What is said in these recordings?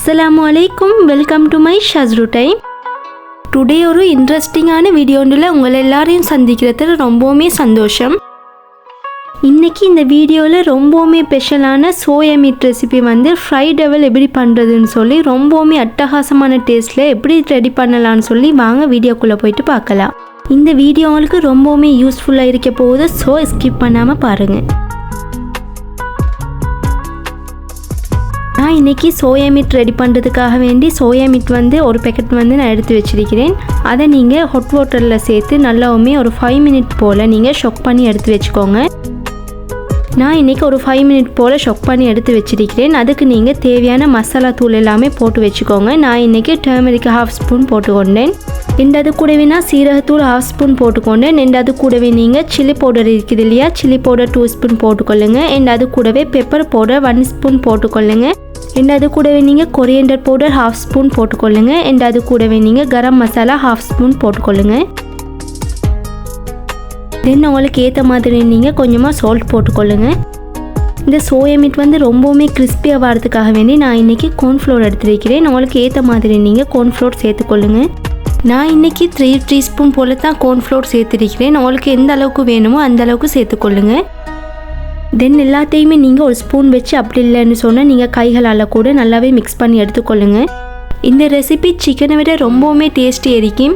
அஸ்ஸலாமு அலைக்கும், welcome to my ஷஸ்ரு டைம். டுடே ஒரு இன்ட்ரெஸ்டிங்கான வீடியோவில் உங்களை எல்லாரையும் சந்திக்கிறதுல ரொம்பவுமே சந்தோஷம். இன்றைக்கி இந்த வீடியோவில் ரொம்பவுமே ஸ்பெஷலான சோயா மீட் ரெசிபி ஃப்ரைட் டெவல் எப்படி பண்ணுறதுன்னு சொல்லி ரொம்பவுமே அட்டகாசமான டேஸ்ட்டில் எப்படி ரெடி பண்ணலான்னு சொல்லி வாங்க வீடியோக்குள்ளே போயிட்டு பார்க்கலாம். இந்த வீடியோ உங்களுக்கு ரொம்பவுமே யூஸ்ஃபுல்லாக இருக்க போகுது, ஸோ ஸ்கிப் பண்ணாமல் பாருங்கள். நான் இன்றைக்கி சோயா மீட் ரெடி பண்ணுறதுக்காக வேண்டி சோயா மீட் ஒரு பேக்கெட் நான் எடுத்து வச்சிருக்கிறேன். அதை நீங்கள் ஹாட் வாட்டரில் சேர்த்து நல்லாவுமே ஒரு 5 மினிட் போல் நீங்கள் ஷொக் பண்ணி எடுத்து வச்சுக்கோங்க. நான் இன்றைக்கி ஒரு 5 மினிட் போல் ஷொக் பண்ணி எடுத்து வச்சிருக்கிறேன். அதுக்கு நீங்கள் தேவையான மசாலா தூள் எல்லாமே போட்டு வச்சுக்கோங்க. நான் இன்றைக்கி டர்மரிக் 1/2 ஸ்பூன் போட்டுக்கொண்டேன். ரெண்டாவது கூடவே நான் சீரகத்தூள் 1/2 ஸ்பூன் போட்டுக்கொண்டேன். ரெண்டாவது கூடவே நீங்கள் சில்லி பவுடர் இருக்குது இல்லையா, சில்லி பவுடர் 2 ஸ்பூன் போட்டுக்கொள்ளுங்க. ரெண்டாவது கூடவே பெப்பர் பவுடர் 1 ஸ்பூன் போட்டுக்கொள்ளுங்க. ரெண்டாவது கூடவே நீங்கள் கொரியண்டர் பவுடர் 1/2 ஸ்பூன் போட்டுக்கொள்ளுங்க. ரெண்டாவது கூடவே நீங்கள் கரம் மசாலா 1/2 ஸ்பூன் போட்டுக்கொள்ளுங்க. தென் உங்களுக்கு ஏற்ற மாதிரி நீங்கள் கொஞ்சமாக சால்ட் போட்டுக்கொள்ளுங்க. இந்த சோயா மீட் ரொம்பவுமே கிறிஸ்பியாக வரதுக்காக வேண்டி நான் இன்றைக்கி கார்ன்ஃப்ளோர் எடுத்துருக்கிறேன். உங்களுக்கு ஏற்ற மாதிரி நீங்கள் கார்ன்ஃப்ளோர் சேர்த்துக்கொள்ளுங்க. நான் இன்றைக்கி 3 டீஸ்பூன் போல் தான் கார்ன்ஃப்ளோர் சேர்த்துருக்கிறேன். உங்களுக்கு எந்த அளவுக்கு வேணுமோ அந்த அளவுக்கு சேர்த்துக்கொள்ளுங்க. தென் எல்லாத்தையுமே நீங்கள் ஒரு ஸ்பூன் வச்சு, அப்படி இல்லைன்னு சொன்னால் நீங்கள் கைகளால் கூட நல்லாவே மிக்ஸ் பண்ணி எடுத்துக்கொள்ளுங்க. இந்த ரெசிபி சிக்கனை விட ரொம்பவுமே டேஸ்டி இருக்கும்.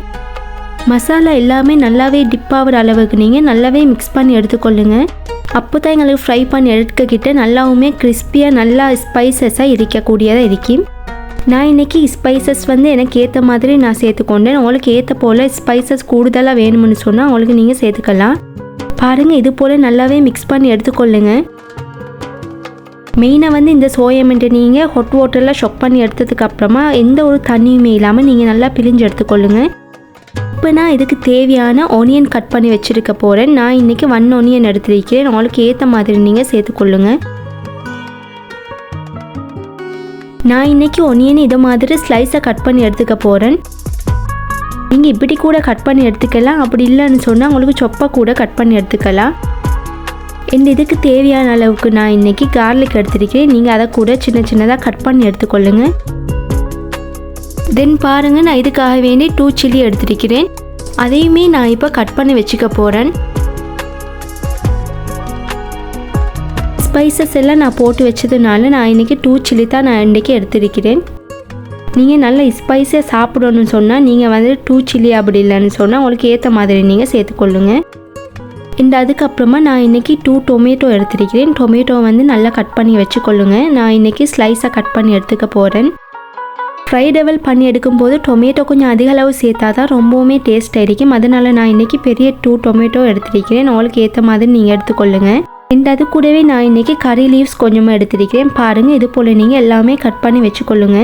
மசாலா எல்லாமே நல்லாவே டிப் ஆகிற அளவுக்கு நீங்கள் நல்லாவே மிக்ஸ் பண்ணி எடுத்துக்கொள்ளுங்க. அப்போ தான் எங்களுக்கு ஃப்ரை பண்ணி எடுத்துக்கிட்ட நல்லாவுமே கிறிஸ்பியாக நல்லா ஸ்பைசஸாக இருக்கக்கூடியதாக இருக்கும். நான் இன்றைக்கி ஸ்பைசஸ் எனக்கு ஏற்ற மாதிரி நான் சேர்த்துக்கொண்டேன். உங்களுக்கு ஏற்ற போல் ஸ்பைசஸ் கூடுதலாக வேணும்னு சொன்னால் உங்களுக்கு நீங்கள் சேர்த்துக்கலாம். பாருங்கள், இது போல் நல்லாவே மிக்ஸ் பண்ணி எடுத்துக்கொள்ளுங்க. மெயினாக இந்த சோயா மீட்டை நீங்கள் ஹாட் வாட்டரில் ஷொக் பண்ணி எடுத்ததுக்கு அப்புறமா எந்த ஒரு தண்ணியுமே இல்லாமல் நீங்கள் நல்லா பிழிஞ்சு எடுத்துக்கொள்ளுங்க. இப்போ நான் இதுக்கு தேவையான ஆனியன் கட் பண்ணி வச்சுருக்க போகிறேன். நான் இன்றைக்கி 1 ஆனியன் எடுத்துருக்கிறேன். உங்களுக்கு ஏற்ற மாதிரி நீங்கள் சேர்த்துக்கொள்ளுங்க. நான் இன்றைக்கி ஆனியன் இதை மாதிரி ஸ்லைஸாக கட் பண்ணி எடுத்துக்க போகிறேன். நீங்கள் இப்படி கூட கட் பண்ணி எடுத்துக்கலாம், அப்படி இல்லைன்னு சொன்னால் உங்களுக்கு சொப்பை கூட கட் பண்ணி எடுத்துக்கலாம். இதுக்கு தேவையான அளவுக்கு நான் இன்றைக்கி கார்லிக் எடுத்துருக்கேன். நீங்கள் அதை கூட சின்ன சின்னதாக கட் பண்ணி எடுத்துக்கொள்ளுங்க. தென் பாருங்கள், நான் இதுக்காக வேண்டி 2 சில்லி எடுத்துருக்கிறேன். அதையுமே நான் இப்போ கட் பண்ணி வச்சுக்க போகிறேன். ஸ்பைசஸ் எல்லாம் நான் போட்டு வச்சதுனால நான் இன்றைக்கி 2 சில்லி தான் நான் இன்றைக்கி எடுத்துருக்கிறேன். நீங்கள் நல்ல ஸ்பைஸாக சாப்பிடணும்னு சொன்னால் நீங்கள் 2 சில்லி, அப்படி இல்லைன்னு சொன்னால் உங்களுக்கு ஏற்ற மாதிரி நீங்கள் சேர்த்துக்கொள்ளுங்க. அதுக்கப்புறமா நான் இன்றைக்கி 2 டொமேட்டோ எடுத்துருக்கிறேன். டொமேட்டோ நல்லா கட் பண்ணி வச்சுக்கொள்ளுங்க. நான் இன்றைக்கி ஸ்லைஸாக கட் பண்ணி எடுத்துக்க போகிறேன். ஃப்ரை டெவல் பண்ணி எடுக்கும்போது டொமேட்டோ கொஞ்சம் அதிக அளவு சேர்த்தா தான் ரொம்பவுமே டேஸ்ட்டாக இருக்கும். அதனால் நான் இன்றைக்கி பெரிய 2 டொமேட்டோ எடுத்துருக்கிறேன். உங்களுக்கு ஏற்ற மாதிரி நீங்கள் எடுத்துக்கொள்ளுங்க. அது கூடவே நான் இன்றைக்கி கறி லீவ்ஸ் கொஞ்சமாக எடுத்துருக்கிறேன். பாருங்கள், இது போல் நீங்கள் எல்லாமே கட் பண்ணி வச்சுக்கொள்ளுங்க.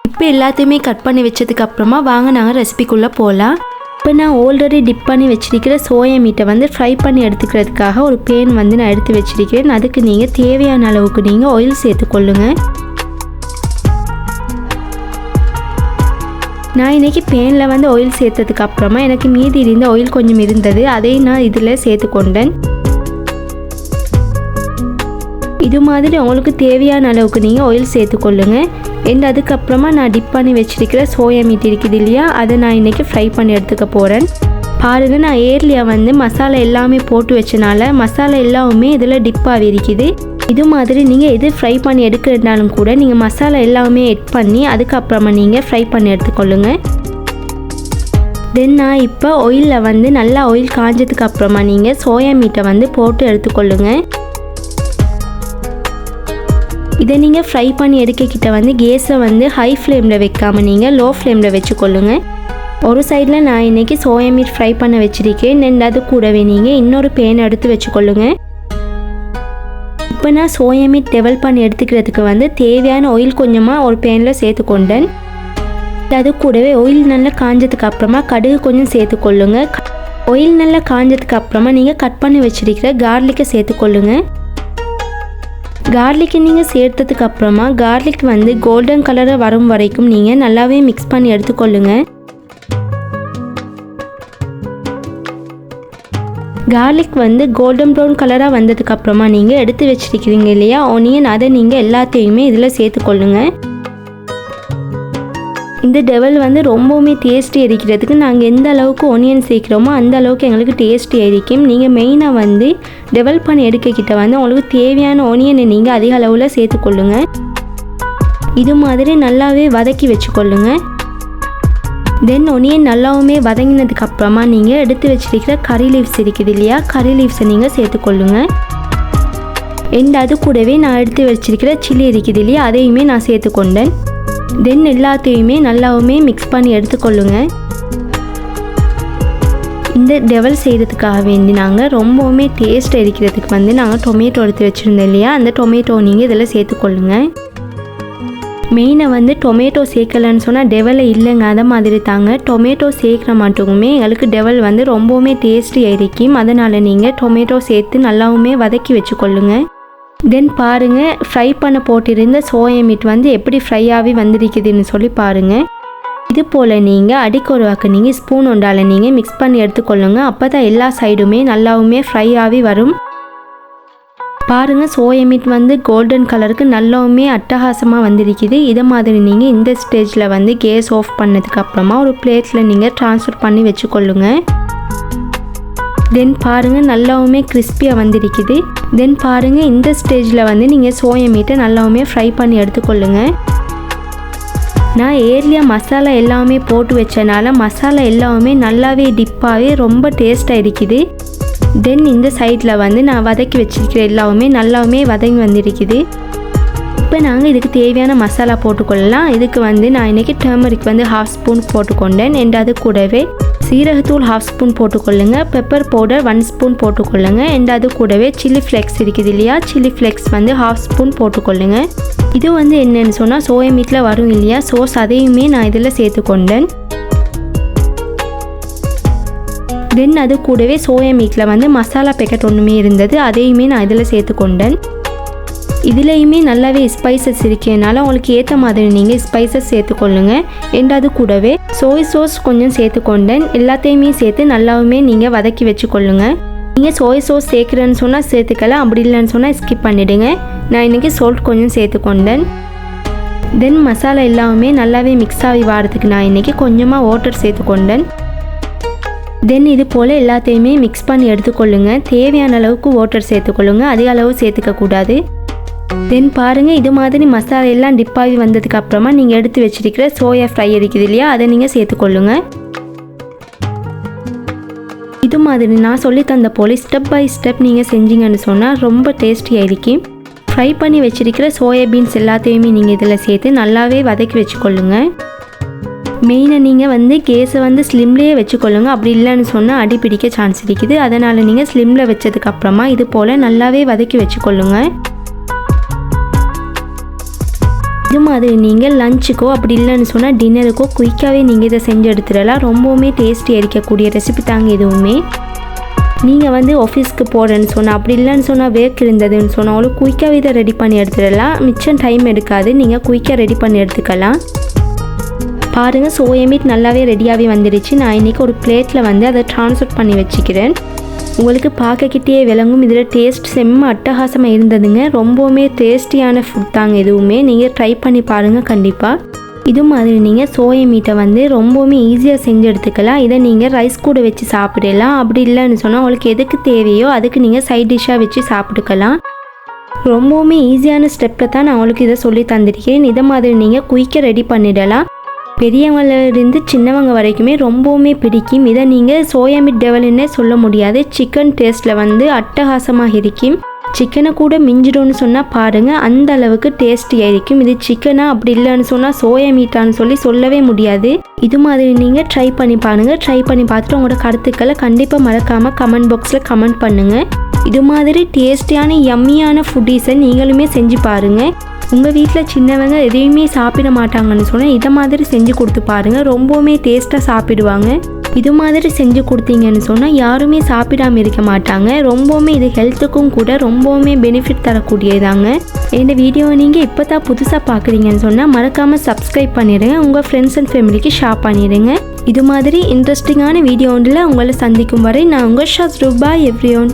இப்போ எல்லாத்தையுமே கட் பண்ணி வச்சதுக்கு அப்புறமா வாங்க நாங்கள் ரெசிபிக்குள்ளே போகலாம். இப்போ நான் ஆல்ரெடி டிப் பண்ணி வச்சிருக்கிற சோயா மீட்டை ஃப்ரை பண்ணி எடுத்துக்கிறதுக்காக ஒரு பேன் நான் எடுத்து வச்சிருக்கிறேன். அதுக்கு நீங்கள் தேவையான அளவுக்கு நீங்கள் ஆயில் சேர்த்துக்கொள்ளுங்க. நான் இன்றைக்கி பேனில் ஆயில் சேர்த்ததுக்கு அப்புறமா எனக்கு மீதி இருந்த ஆயில் கொஞ்சம் இருந்தது, அதையும் நான் இதில் சேர்த்துக்கொண்டேன். இது மாதிரி உங்களுக்கு தேவையான அளவுக்கு நீங்கள் ஆயில் சேர்த்துக்கொள்ளுங்க. அதுக்கப்புறமா நான் டிப் பண்ணி வச்சிருக்கிற சோயா மீட் இருக்குது இல்லையா, அதை நான் இன்றைக்கி ஃப்ரை பண்ணி எடுத்துக்க போகிறேன். பாருங்கள், நான் ஏர்லியாக மசாலா எல்லாமே போட்டு வச்சனால மசாலா எல்லாமே இதில் டிப்பாக இருக்குது. இது மாதிரி நீங்கள் எது ஃப்ரை பண்ணி எடுக்கிறதுனாலும் கூட நீங்கள் மசாலா எல்லாமே எட் பண்ணி அதுக்கப்புறமா நீங்கள் ஃப்ரை பண்ணி எடுத்துக்கொள்ளுங்க. தென் நான் இப்போ ஆயிலில் நல்லா ஆயில் காஞ்சதுக்கு அப்புறமா நீங்கள் சோயா மீட்டை போட்டு எடுத்துக்கொள்ளுங்க. இதை நீங்கள் ஃப்ரை பண்ணி எடுக்கக்கிட்ட கேஸை ஹை ஃப்ளேமில் வைக்காமல் நீங்கள் லோ ஃப்ளேமில் வச்சுக்கொள்ளுங்க. ஒரு சைடில் நான் இன்றைக்கி சோயா மீட் ஃப்ரை பண்ண வச்சுருக்கேன். ரெண்டாவது கூடவே நீங்கள் இன்னொரு பேன் எடுத்து வச்சுக்கொள்ளுங்க. இப்போ நான் சோயா மீட் டெவல் பண்ணி எடுத்துக்கிறதுக்கு தேவையான ஆயில் கொஞ்சமாக ஒரு பேனில் சேர்த்துக்கொண்டேன். அது கூடவே ஆயில் நல்லா காஞ்சதுக்கு அப்புறமா கடுகு கொஞ்சம் சேர்த்துக்கொள்ளுங்க. ஆயில் நல்லா காஞ்சதுக்கு அப்புறமா நீங்கள் கட் பண்ணி வச்சுருக்கிற கார்லிக்கை சேர்த்துக்கொள்ளுங்க. கார்லிக்கை நீங்கள் சேர்த்ததுக்கு அப்புறமா கார்லிக் கோல்டன் கலராக வரும் வரைக்கும் நீங்கள் நல்லாவே மிக்ஸ் பண்ணி எடுத்துக்கொள்ளுங்க. கார்லிக் கோல்டன் ப்ரௌன் கலராக வந்ததுக்கு அப்புறமா நீங்கள் எடுத்து வச்சிருக்கிறீங்க இல்லையா ஆனியன், அதை நீங்கள் எல்லாத்தையுமே இதில் சேர்த்துக்கொள்ளுங்க. இந்த டெவல் வந்து ரொம்பவுமே டேஸ்டி இருக்கிறதுக்கு நாங்கள் எந்த அளவுக்கு ஒனியன் சேர்க்குறோமோ அந்த அளவுக்கு எங்களுக்கு டேஸ்டி இருக்கும். நீங்கள் மெயினாக வந்து டெவல் பண்ணி எடுக்கக்கிட்ட வந்து உங்களுக்கு தேவையான ஒனியனை நீங்கள் அதிக அளவில் சேர்த்துக்கொள்ளுங்க. இது மாதிரி நல்லாவே வதக்கி வச்சுக்கொள்ளுங்க. தென் ஒனியன் நல்லாவுமே வதங்கினதுக்கு அப்புறமா நீங்கள் எடுத்து வச்சிருக்கிற கறி லீவ்ஸ் இருக்குது இல்லையா, கறி லீவ்ஸை நீங்கள் சேர்த்துக்கொள்ளுங்க. அது கூடவே நான் எடுத்து வச்சிருக்கிற சில்லி இருக்குது இல்லையா, அதையுமே நான் சேர்த்துக்கொண்டேன். தென் எல்லாத்தையுமே நல்லாவுமே மிக்ஸ் பண்ணி எடுத்துக்கொள்ளுங்க. இந்த டெவல் செய்கிறதுக்காக வேண்டி நாங்கள் ரொம்பவுமே டேஸ்ட் இருக்கிறதுக்கு வந்து நாங்கள் டொமேட்டோ எடுத்து வச்சுருந்தோம் இல்லையா, அந்த டொமேட்டோ நீங்கள் இதில் சேர்த்துக்கொள்ளுங்க. மெயினாக வந்து டொமேட்டோ சேர்க்கலன்னு சொன்னால் டெவலை இல்லைங்க, அதை மாதிரி தாங்க. டொமேட்டோ சேர்க்குற மட்டுமே எங்களுக்கு டெவல் வந்து ரொம்பவுமே டேஸ்டியாக இருக்கும். அதனால் நீங்கள் டொமேட்டோ சேர்த்து நல்லாவுமே வதக்கி வச்சுக்கொள்ளுங்க. தென் பாருங்கள், ஃப்ரை பண்ண போட்டிருந்த சோயா மீட் வந்து எப்படி ஃப்ரை ஆகி வந்திருக்குதுன்னு சொல்லி பாருங்கள். இது போல் நீங்கள் அடிக்கொருவாக்க நீங்கள் ஸ்பூன் ஒன்றால் நீங்கள் மிக்ஸ் பண்ணி எடுத்துக்கொள்ளுங்க. அப்போ தான் எல்லா சைடுமே நல்லாவுமே ஃப்ரை ஆகி வரும். பாருங்கள், சோயா மீட் வந்து கோல்டன் கலருக்கு நல்லாவுமே அட்டகாசமாக வந்திருக்குது. இதை மாதிரி நீங்கள் இந்த ஸ்டேஜில் வந்து கேஸ் ஆஃப் பண்ணதுக்கு அப்புறமா ஒரு பிளேட்டில் நீங்கள் ட்ரான்ஸ்ஃபர் பண்ணி வச்சுக்கொள்ளுங்க. தென் பாருங்கள், நல்லாவுமே கிறிஸ்பியாக வந்திருக்குது. தென் பாருங்கள், இந்த ஸ்டேஜில் வந்து நீங்கள் சோயா மீட்டை நல்லாவுமே ஃப்ரை பண்ணி எடுத்துக்கொள்ளுங்க. நான் ஏர்லியாக மசாலா எல்லாமே போட்டு வச்சனால மசாலா எல்லாமே நல்லாவே டிப்பாகவே ரொம்ப டேஸ்ட்டாக இருக்குது. தென் இந்த சைடில் வந்து நான் வதக்கி வச்சிருக்கிற எல்லாமே நல்லாவுமே வதங்கி வந்திருக்குது. இப்போ நாங்கள் இதுக்கு தேவையான மசாலா போட்டுக்கொள்ளலாம். இதுக்கு வந்து நான் இன்றைக்கி டர்மரிக் வந்து 1/2 ஸ்பூன் போட்டுக்கொண்டேன். அது கூடவே சீரகத்தூள் 1/2 ஸ்பூன் போட்டுக்கொள்ளுங்க. பெப்பர் பவுடர் 1 ஸ்பூன் போட்டுக்கொள்ளுங்க. அது கூடவே சில்லி ஃப்ளேக்ஸ் இருக்குது இல்லையா, சில்லி ஃப்ளேக்ஸ் வந்து 1/2 ஸ்பூன் போட்டுக்கொள்ளுங்க. இது வந்து என்னென்னு சொன்னால் சோயா மீட்டில் வரும் இல்லையா சோஸ், அதையுமே நான் இதில் சேர்த்துக்கொண்டேன். தென் அது கூடவே சோயா மீட்டில் வந்து மசாலா பேக்கெட் ஒன்றுமே இருந்தது, அதையுமே நான் இதில் சேர்த்துக்கொண்டேன். இதுலேயுமே நல்லாவே ஸ்பைசஸ் இருக்கனால உங்களுக்கு ஏற்ற மாதிரி நீங்கள் ஸ்பைசஸ் சேர்த்துக்கொள்ளுங்க. அது கூடவே சோய் சாஸ் கொஞ்சம் சேர்த்துக்கொண்டேன். எல்லாத்தையுமே சேர்த்து நல்லாவுமே நீங்கள் வதக்கி வச்சுக்கொள்ளுங்க. நீங்கள் சோய் சாஸ் சேர்க்குறேன்னு சொன்னால் சேர்த்துக்கலாம், அப்படி இல்லைன்னு சொன்னால் ஸ்கிப் பண்ணிவிடுங்க. நான் இன்றைக்கி சால்ட் கொஞ்சம் சேர்த்துக்கொண்டேன். தென் மசாலா எல்லாமே நல்லாவே மிக்ஸ் ஆகி வாரத்துக்கு நான் இன்றைக்கி கொஞ்சமாக வாட்டர் சேர்த்துக்கொண்டேன். தென் இது போல் எல்லாத்தையுமே மிக்ஸ் பண்ணி எடுத்துக்கொள்ளுங்க. தேவையான அளவுக்கு வாட்டர் சேர்த்துக்கொள்ளுங்க, அதிக அளவு சேர்த்துக்கக்கூடாது. தென் பாருங்கள், இது மாதிரி மசாலா எல்லாம் டிப்பாகி வந்ததுக்கு அப்புறமா நீங்கள் எடுத்து வச்சிருக்கிற சோயா ஃப்ரை இருக்குது இல்லையா, அதை நீங்கள் சேர்த்துக்கொள்ளுங்க. இது மாதிரி நான் சொல்லி தந்த போல் ஸ்டெப் பை ஸ்டெப் நீங்கள் செஞ்சீங்கன்னு சொன்னால் ரொம்ப டேஸ்டியாக இருக்கும். ஃப்ரை பண்ணி வச்சிருக்கிற சோயா பீன்ஸ் எல்லாத்தையுமே நீங்கள் இதில் சேர்த்து நல்லாவே வதக்கி வச்சுக்கொள்ளுங்க. மெயினாக நீங்கள் வந்து கேஸை வந்து ஸ்லிம்லேயே வச்சுக்கொள்ளுங்க, அப்படி இல்லைன்னு சொன்னால் அடி பிடிக்க சான்ஸ் இருக்குது. அதனால் நீங்கள் ஸ்லிம்மில் வச்சதுக்கப்புறமா இது போல் நல்லாவே வதக்கி வச்சுக்கொள்ளுங்க. இது மாதிரி நீங்கள் லஞ்சுக்கோ அப்படி இல்லைன்னு சொன்னால் டின்னருக்கோ குயிக்காகவே நீங்கள் இதை செஞ்சு எடுத்துடலாம். ரொம்பவுமே டேஸ்டியாக இருக்கக்கூடிய ரெசிபி தாங்க இதுவுமே. நீங்கள் வந்து ஆஃபீஸ்க்கு போகிறேன்னு சொன்னால் அப்படி இல்லைன்னு சொன்னால் வேர்க் இருந்ததுன்னு சொன்னாலும் குயிக்காகவே இதை ரெடி பண்ணி எடுத்துடலாம். மிச்சம் டைம் எடுக்காது, நீங்கள் குயிக்காக ரெடி பண்ணி எடுத்துக்கலாம். பாருங்கள், சோயா மீட் நல்லாவே ரெடியாகவே வந்துடுச்சு. நான் இன்றைக்கி ஒரு பிளேட்டில் வந்து அதை ட்ரான்ஸ்ஃபர் பண்ணி வச்சுக்கிறேன். உங்களுக்கு பார்க்கக்கிட்டே விளங்கும். இதில் டேஸ்ட் செம்ம அட்டகாசமாக இருந்ததுங்க. ரொம்பவுமே டேஸ்டியான ஃபுட் தாங்க இதுவுமே. நீங்கள் ட்ரை பண்ணி பாருங்கள் கண்டிப்பாக. இது மாதிரி நீங்கள் சோயா மீட்டை வந்து ரொம்பவுமே ஈஸியாக செஞ்சு எடுத்துக்கலாம். இதை நீங்கள் ரைஸ் கூட வச்சு சாப்பிடலாம். அப்படி இல்லைன்னு சொன்னால் உங்களுக்கு எதுக்கு தேவையோ அதுக்கு நீங்கள் சைட் டிஷ்ஷாக வச்சு சாப்பிட்டுக்கலாம். ரொம்பவுமே ஈஸியான ஸ்டெப்பில் தான் நான் உங்களுக்கு இதை சொல்லி தந்திருக்கேன். இதை மாதிரி நீங்கள் குயிக்காக ரெடி பண்ணிடலாம். பெரியவங்களிருந்து சின்னவங்க வரைக்குமே ரொம்பவுமே பிடிக்கும். இதை நீங்கள் சோயா மீட் டெவல்னே சொல்ல முடியாது. சிக்கன் டேஸ்ட்டில் வந்து அட்டகாசமாக இருக்கும். சிக்கனை கூட மிஞ்சிடும்னு சொன்னால் பாருங்கள், அந்த அளவுக்கு டேஸ்டியாக இருக்கும். இது சிக்கனா அப்படி இல்லைன்னு சொன்னால் சோயா மீட்டான்னு சொல்லவே முடியாது. இது மாதிரி நீங்கள் ட்ரை பண்ணி பாருங்கள். ட்ரை பண்ணி பார்த்துட்டு உங்களோட கருத்துக்களை கண்டிப்பாக மறக்காமல் கமெண்ட் பாக்ஸில் கமெண்ட் பண்ணுங்கள். இது மாதிரி டேஸ்டியான யம்மியான ஃபுட்டீஸை நீங்களுமே செஞ்சு பாருங்கள். உங்கள் வீட்டில் சின்னவங்க எதையுமே சாப்பிட மாட்டாங்கன்னு சொன்னால் இதை மாதிரி செஞ்சு கொடுத்து பாருங்கள். ரொம்பவுமே டேஸ்ட்டாக சாப்பிடுவாங்க. இது மாதிரி செஞ்சு கொடுத்தீங்கன்னு சொன்னால் யாருமே சாப்பிடாமல் இருக்க மாட்டாங்க. ரொம்பவுமே இது ஹெல்த்துக்கும் கூட ரொம்பவுமே பெனிஃபிட் தரக்கூடியதாங்க. இந்த வீடியோவை நீங்கள் இப்போ தான் புதுசாக பார்க்குறீங்கன்னு சொன்னால் மறக்காமல் சப்ஸ்கிரைப் பண்ணிடுங்க. உங்கள் ஃப்ரெண்ட்ஸ் அண்ட் ஃபேமிலிக்கு ஷேர் பண்ணிடுங்க. இது மாதிரி இன்ட்ரெஸ்டிங்கான வீடியோ ஒன்றில் உங்களை சந்திக்கும் வரை நான் உங்கள் ஷாஸ் ரூபாய் எவ்ரியோன்.